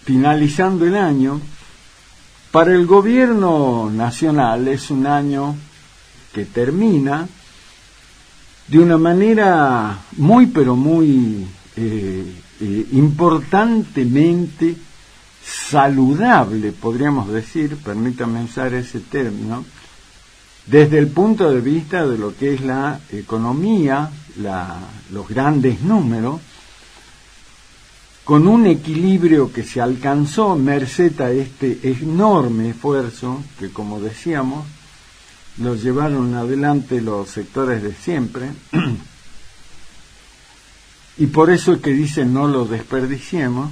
finalizando el año. Para el gobierno nacional es un año que termina de una manera muy, pero muy importantemente saludable, podríamos decir, permítanme usar ese término, desde el punto de vista de lo que es la economía, los grandes números, con un equilibrio que se alcanzó merced a este enorme esfuerzo que, como decíamos, lo llevaron adelante los sectores de siempre, y por eso es que dicen no lo desperdiciemos,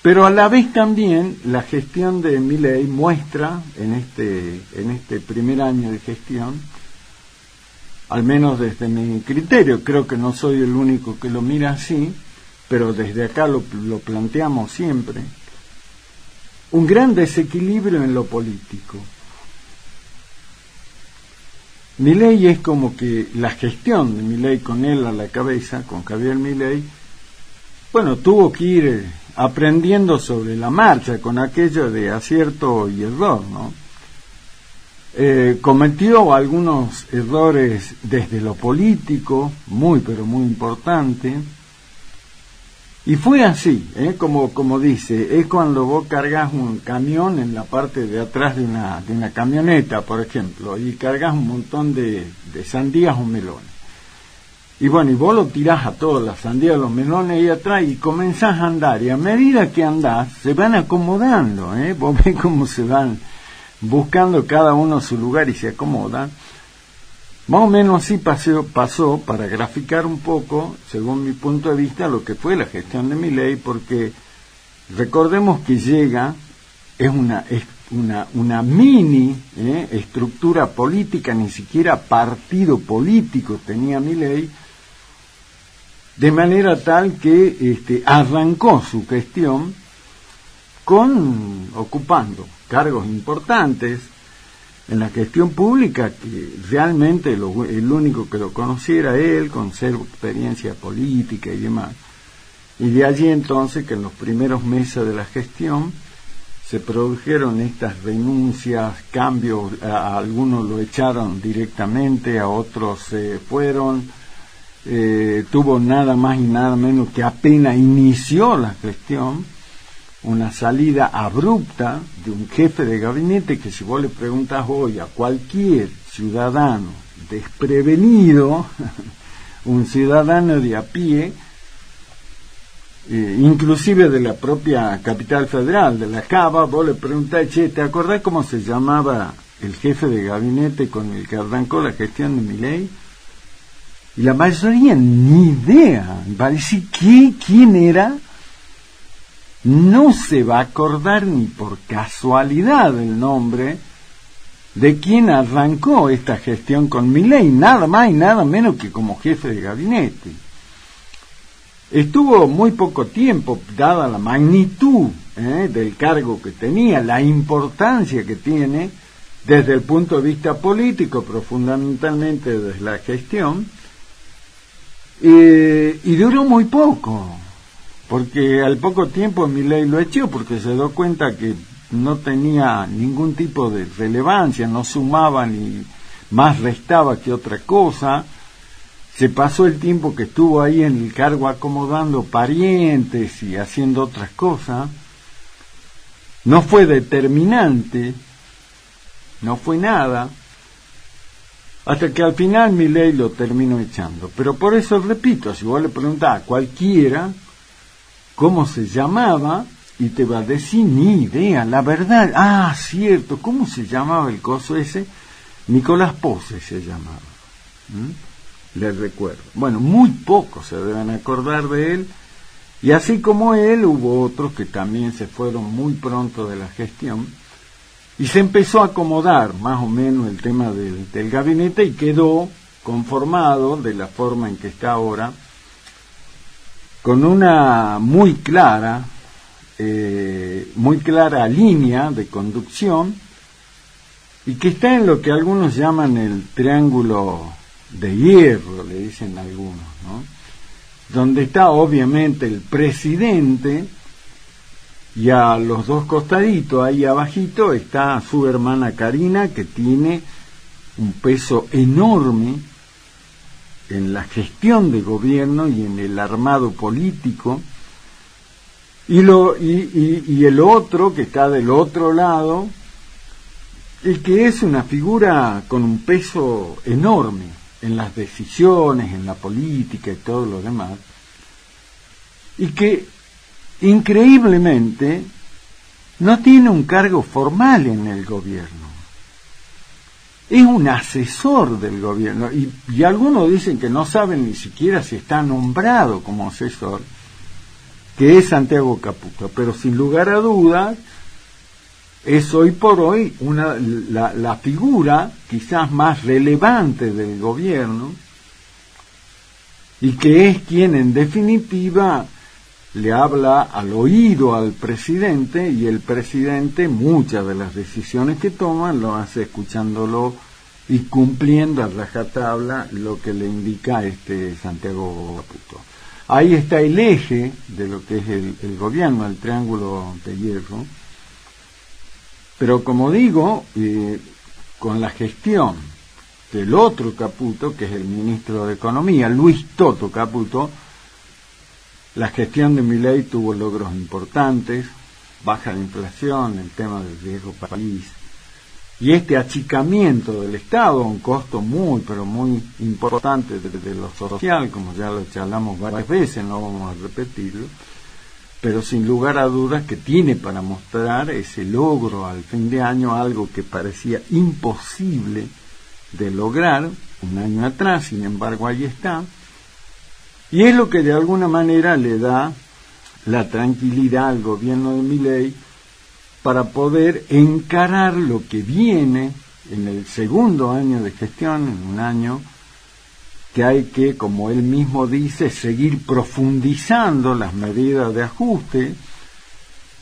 pero a la vez también la gestión de Milei muestra en este primer año de gestión, al menos desde mi criterio, creo que no soy el único que lo mira así, pero desde acá lo planteamos siempre, un gran desequilibrio en lo político. Milei es como que la gestión de Milei con él a la cabeza, con Javier Milei, bueno, tuvo que ir aprendiendo sobre la marcha con aquello de acierto y error, ¿no? Cometió algunos errores desde lo político, muy pero muy importante, y fue así, como dice, es cuando vos cargas un camión en la parte de atrás de una camioneta, por ejemplo, y cargas un montón de sandías o melones. Y bueno, y vos lo tirás a todas las sandías, los melones ahí atrás y comenzás a andar, y a medida que andás se van acomodando, vos ves cómo se van buscando cada uno su lugar y se acomodan. Más o menos así pasó para graficar un poco, según mi punto de vista, lo que fue la gestión de Milei, porque recordemos que llega, es una mini estructura política, ni siquiera partido político tenía Milei, de manera tal que arrancó su gestión ocupando cargos importantes en la gestión pública, que realmente el único que lo conociera él, con cero experiencia política y demás. Y de allí entonces que en los primeros meses de la gestión se produjeron estas renuncias, cambios, a algunos lo echaron directamente, a otros se fueron, tuvo nada más y nada menos que apenas inició la gestión, una salida abrupta de un jefe de gabinete que, si vos le preguntas hoy a cualquier ciudadano desprevenido, un ciudadano de a pie, inclusive de la propia capital federal, de la Cava, vos le preguntás, che, ¿te acordás cómo se llamaba el jefe de gabinete con el que arrancó la gestión de Milei? Y la mayoría ni idea, va a decir quién era. No se va a acordar ni por casualidad el nombre de quien arrancó esta gestión con Milei, nada más y nada menos que como jefe de gabinete. Estuvo muy poco tiempo, dada la magnitud del cargo que tenía, la importancia que tiene desde el punto de vista político, pero fundamentalmente desde la gestión, y duró muy poco. Porque al poco tiempo Milei lo echó, porque se dio cuenta que no tenía ningún tipo de relevancia, no sumaba ni más restaba que otra cosa. Se pasó el tiempo que estuvo ahí en el cargo acomodando parientes y haciendo otras cosas. No fue determinante, no fue nada, hasta que al final Milei lo terminó echando. Pero por eso repito, si vos le preguntás a cualquiera cómo se llamaba, y te va a decir ni idea, la verdad. Cierto, ¿cómo se llamaba el coso ese? Nicolás Pose se llamaba. Les recuerdo. Bueno, muy pocos se deben acordar de él, y así como él hubo otros que también se fueron muy pronto de la gestión, y se empezó a acomodar más o menos el tema del gabinete, y quedó conformado de la forma en que está ahora, con una muy clara línea de conducción, y que está en lo que algunos llaman el triángulo de hierro, le dicen algunos, ¿no? donde está obviamente el presidente, y a los dos costaditos, ahí abajito, está su hermana Karina, que tiene un peso enorme en la gestión de gobierno y en el armado político, y el otro que está del otro lado, el que es una figura con un peso enorme en las decisiones, en la política y todo lo demás, y que increíblemente no tiene un cargo formal en el gobierno. Es un asesor del gobierno, y algunos dicen que no saben ni siquiera si está nombrado como asesor, que es Santiago Caputo, pero sin lugar a dudas es hoy por hoy la figura quizás más relevante del gobierno, y que es quien en definitiva le habla al oído al presidente, y el presidente muchas de las decisiones que toma lo hace escuchándolo y cumpliendo a rajatabla lo que le indica Santiago Caputo. Ahí está el eje de lo que es el gobierno, el triángulo de hierro, pero como digo, con la gestión del otro Caputo, que es el ministro de Economía, Luis Toto Caputo, la gestión de Milei tuvo logros importantes, baja la inflación, el tema del riesgo país, y este achicamiento del Estado a un costo muy, pero muy importante de lo social, como ya lo charlamos varias veces, no vamos a repetirlo, pero sin lugar a dudas que tiene para mostrar ese logro al fin de año, algo que parecía imposible de lograr un año atrás, sin embargo ahí está. Y es lo que de alguna manera le da la tranquilidad al gobierno de Milei para poder encarar lo que viene en el segundo año de gestión, en un año que hay que, como él mismo dice, seguir profundizando las medidas de ajuste.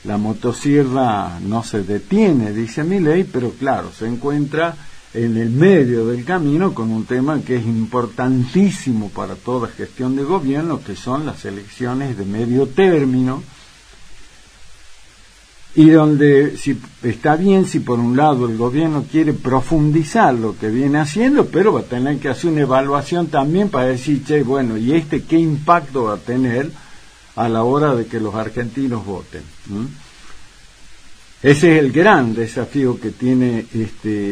La motosierra no se detiene, dice Milei, pero claro, se encuentra en el medio del camino con un tema que es importantísimo para toda gestión de gobierno, que son las elecciones de medio término, y donde está bien si por un lado el gobierno quiere profundizar lo que viene haciendo, pero va a tener que hacer una evaluación también para decir, bueno, ¿y qué impacto va a tener a la hora de que los argentinos voten? Ese es el gran desafío que tiene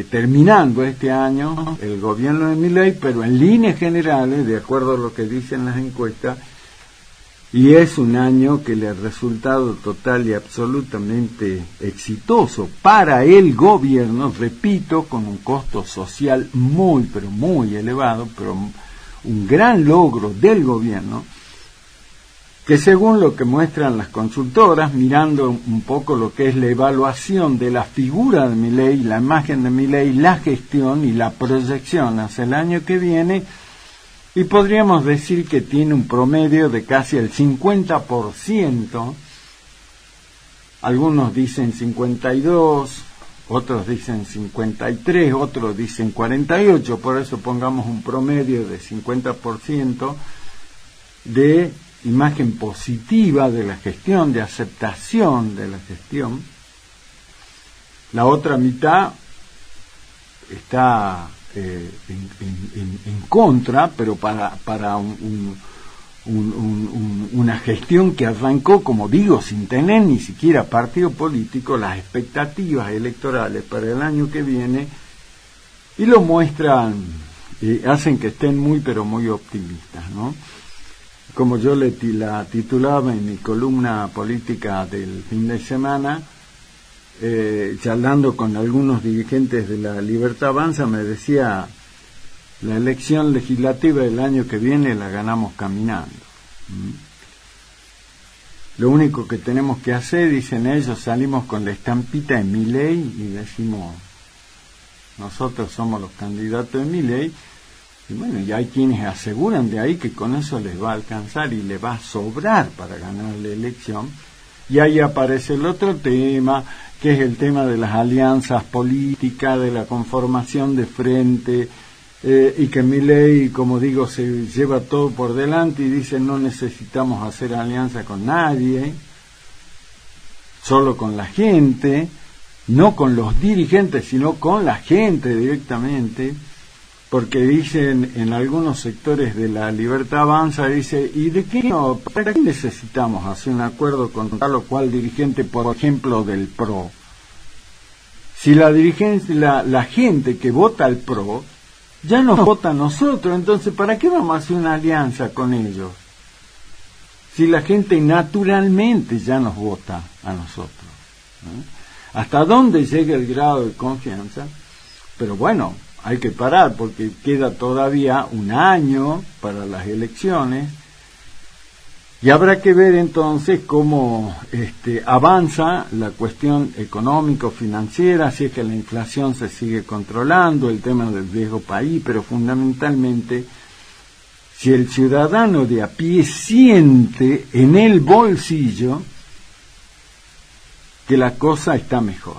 terminando este año el gobierno de Milei, pero en líneas generales, de acuerdo a lo que dicen las encuestas, y es un año que le ha resultado total y absolutamente exitoso para el gobierno, repito, con un costo social muy, pero muy elevado, pero un gran logro del gobierno, que según lo que muestran las consultoras, mirando un poco lo que es la evaluación de la figura de Milei, la imagen de Milei, la gestión y la proyección hacia el año que viene, y podríamos decir que tiene un promedio de casi el 50%, algunos dicen 52%, otros dicen 53%, otros dicen 48%, por eso pongamos un promedio de 50% de imagen positiva de la gestión, de aceptación de la gestión. La otra mitad está en contra, pero para una gestión que arrancó, como digo, sin tener ni siquiera partido político, las expectativas electorales para el año que viene, y lo muestran, hacen que estén muy, pero muy optimistas, ¿no? Como yo la titulaba en mi columna política del fin de semana, charlando con algunos dirigentes de la Libertad Avanza, me decía, la elección legislativa del año que viene la ganamos caminando. Lo único que tenemos que hacer, dicen ellos, salimos con la estampita de Milei y decimos, nosotros somos los candidatos de Milei. Y bueno, y hay quienes aseguran de ahí que con eso les va a alcanzar y les va a sobrar para ganar la elección. Y ahí aparece el otro tema, que es el tema de las alianzas políticas, de la conformación de frente, y que Milei, como digo, se lleva todo por delante y dice no necesitamos hacer alianza con nadie, solo con la gente, no con los dirigentes, sino con la gente directamente, porque dicen en algunos sectores de la Libertad Avanza, dice, ¿y de qué no? ¿Para qué necesitamos hacer un acuerdo con tal o cual dirigente, por ejemplo, del PRO? Si la gente que vota al PRO ya nos vota a nosotros, entonces ¿para qué vamos a hacer una alianza con ellos? Si la gente naturalmente ya nos vota a nosotros, ¿no? ¿Hasta dónde llega el grado de confianza? Pero bueno, hay que parar porque queda todavía un año para las elecciones y habrá que ver entonces cómo avanza la cuestión económico-financiera, si es que la inflación se sigue controlando, el tema del viejo país, pero fundamentalmente si el ciudadano de a pie siente en el bolsillo que la cosa está mejor.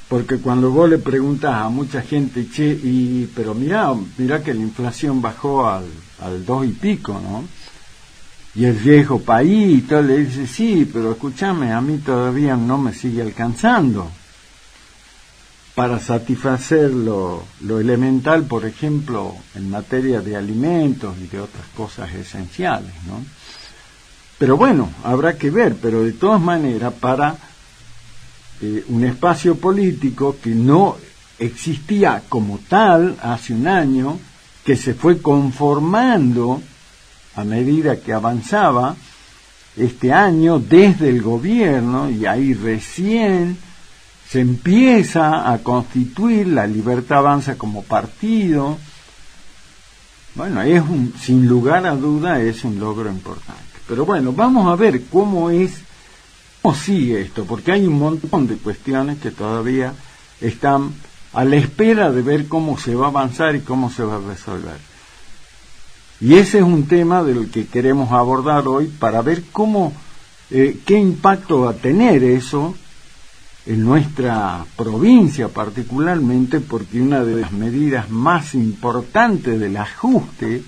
Porque cuando vos le preguntas a mucha gente, pero mirá que la inflación bajó al 2 y pico, ¿no? Y el viejo país y todo, le dice, sí, pero escúchame, a mí todavía no me sigue alcanzando para satisfacer lo elemental, por ejemplo, en materia de alimentos y de otras cosas esenciales, ¿no? Pero bueno, habrá que ver, pero de todas maneras, para un espacio político que no existía como tal hace un año, que se fue conformando a medida que avanzaba este año desde el gobierno, y ahí recién se empieza a constituir la Libertad Avanza como partido. Bueno, sin lugar a duda es un logro importante. Pero bueno, vamos a ver cómo sigue esto, porque hay un montón de cuestiones que todavía están a la espera de ver cómo se va a avanzar y cómo se va a resolver. Y ese es un tema del que queremos abordar hoy para ver qué impacto va a tener eso en nuestra provincia particularmente, porque una de las medidas más importantes del ajuste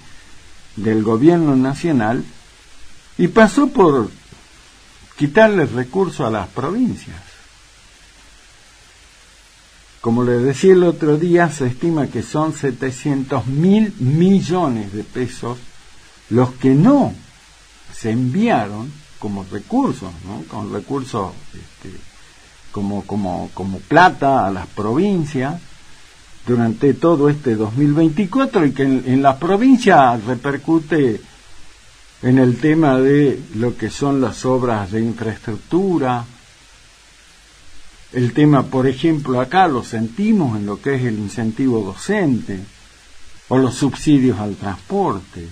del gobierno nacional y pasó por quitarle recursos a las provincias. Como les decía el otro día, se estima que son 700.000 millones de pesos los que no se enviaron como recursos, ¿no? Con recursos como plata a las provincias durante todo este 2024 y que en las provincias repercute en el tema de lo que son las obras de infraestructura. El tema, por ejemplo, acá lo sentimos en lo que es el incentivo docente o los subsidios al transporte.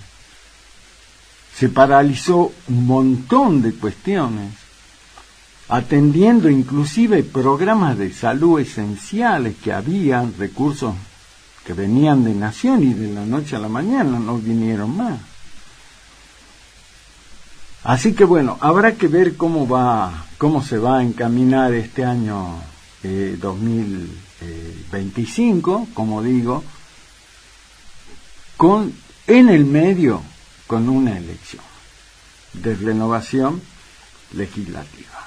Se paralizó un montón de cuestiones, atendiendo inclusive programas de salud esenciales que habían, recursos que venían de Nación y de la noche a la mañana no vinieron más. Así que bueno, habrá que ver cómo se va a encaminar este año 2025, como digo, en el medio con una elección de renovación legislativa.